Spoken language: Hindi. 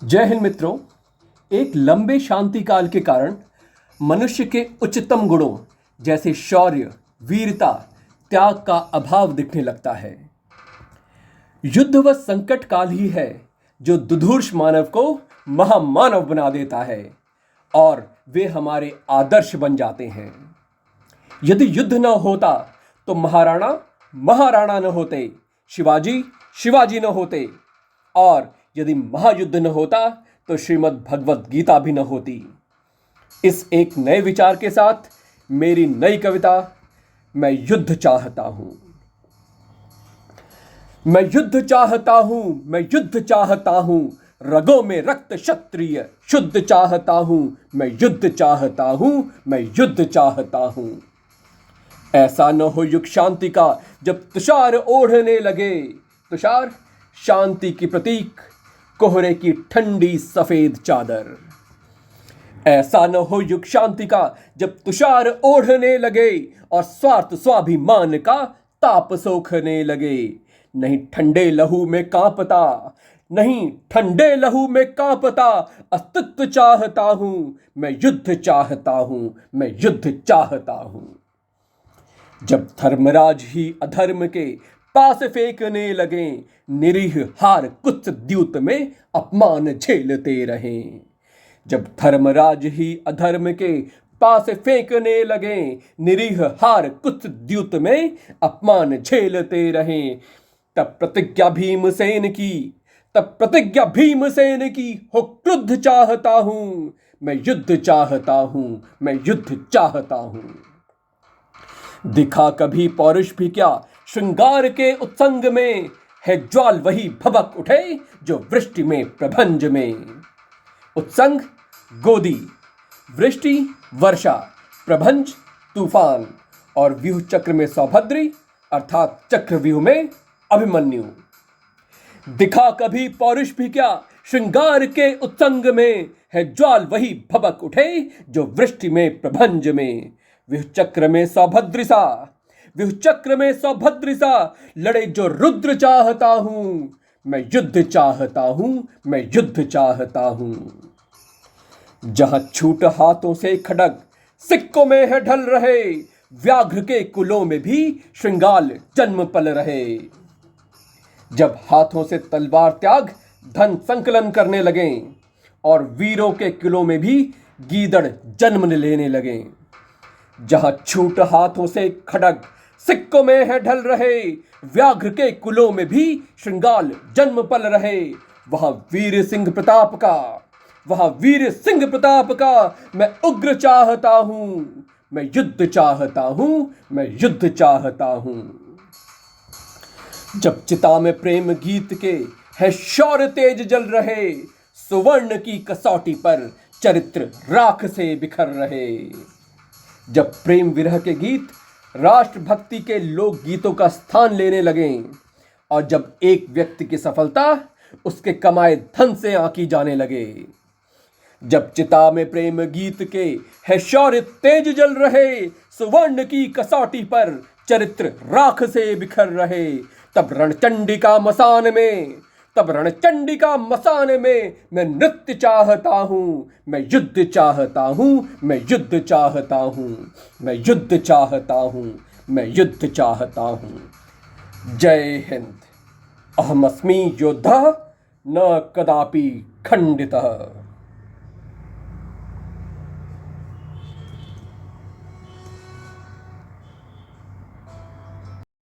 जय हिंद मित्रों। एक लंबे शांति काल के कारण मनुष्य के उच्चतम गुणों जैसे शौर्य, वीरता, त्याग का अभाव दिखने लगता है। युद्ध व संकट काल ही है जो दुधूर्ष मानव को महामानव बना देता है और वे हमारे आदर्श बन जाते हैं। यदि युद्ध न होता तो महाराणा महाराणा न होते, शिवाजी शिवाजी न होते, और यदि महायुद्ध न होता तो श्रीमद् भगवत गीता भी न होती। इस एक नए विचार के साथ मेरी नई कविता मैं युद्ध चाहता हूं। मैं युद्ध चाहता हूं, मैं युद्ध चाहता हूं, रगों में रक्त क्षत्रिय शुद्ध चाहता हूं। मैं युद्ध चाहता हूं, मैं युद्ध चाहता हूं। ऐसा न हो युग शांति का जब तुषार ओढ़ने लगे। तुषार शांति की प्रतीक, कोहरे की ठंडी सफेद चादर। ऐसा न हो युग शांति का जब तुषार ओढ़ने लगे और स्वार्थ स्वाभिमान का ताप सोखने लगे। नहीं ठंडे लहू में कांपता, नहीं ठंडे लहू में कांपता अस्तित्व चाहता हूं। मैं युद्ध चाहता हूं, मैं युद्ध चाहता हूं। जब धर्मराज ही अधर्म के पास फेंकने लगे, निरीह हार कुछ द्यूत में अपमान झेलते रहें। जब धर्मराज ही अधर्म के पास फेंकने लगे, निरीह हार कुछ द्यूत में अपमान झेलते रहें। तब प्रतिज्ञा भीमसेन की हो क्रुद्ध चाहता हूं। मैं युद्ध चाहता हूं, मैं युद्ध चाहता हूं। दिखा कभी पौरुष भी क्या श्रृंगार के उत्संग में, है ज्वाल वही भभक उठे जो वृष्टि में प्रभंज में। उत्संग गोदी, वृष्टि वर्षा, प्रभंज तूफान, और व्यूह चक्र में सौभद्री अर्थात चक्रव्यूह में अभिमन्यु। दिखा कभी पौरुष भी क्या श्रृंगार के उत्संग में, है ज्वाल वही भभक उठे जो वृष्टि में प्रभंज में। व्यूह चक्र में सौभद्री सा लड़े जो रुद्र चाहता हूं। मैं युद्ध चाहता हूं, मैं युद्ध चाहता हूं। जहां छूट हाथों से खड्ग सिक्कों में है ढल रहे, व्याघ्र के कुलों में भी श्रृंगाल जन्म पल रहे। जब हाथों से तलवार त्याग धन संकलन करने लगे, और वीरों के कुलों में भी गीदड़ जन्म लेने लगे। जहां छूट हाथों से खड्ग सिक्कों में है ढल रहे, व्याघ्र के कुलों में भी श्रृंगाल जन्म पल रहे। वहां वीर सिंह प्रताप का मैं उग्र चाहता हूं। मैं युद्ध चाहता हूं, मैं युद्ध चाहता हूं। जब चिता में प्रेम गीत के है शौर्य तेज जल रहे, सुवर्ण की कसौटी पर चरित्र राख से बिखर रहे। जब प्रेम विरह के गीत राष्ट्रभक्ति के लोक गीतों का स्थान लेने लगे, और जब एक व्यक्ति की सफलता उसके कमाए धन से आंकी जाने लगे। जब चिता में प्रेम गीत के है शौर्य तेज जल रहे, सुवर्ण की कसौटी पर चरित्र राख से बिखर रहे, तब रणचंडी का मसान में मैं नृत्य चाहता हूं। मैं युद्ध चाहता हूं, मैं युद्ध चाहता हूं, मैं युद्ध चाहता हूं, मैं युद्ध चाहता हूं। जय हिंद। अहमस्मि योद्धा न कदापि खंडितः।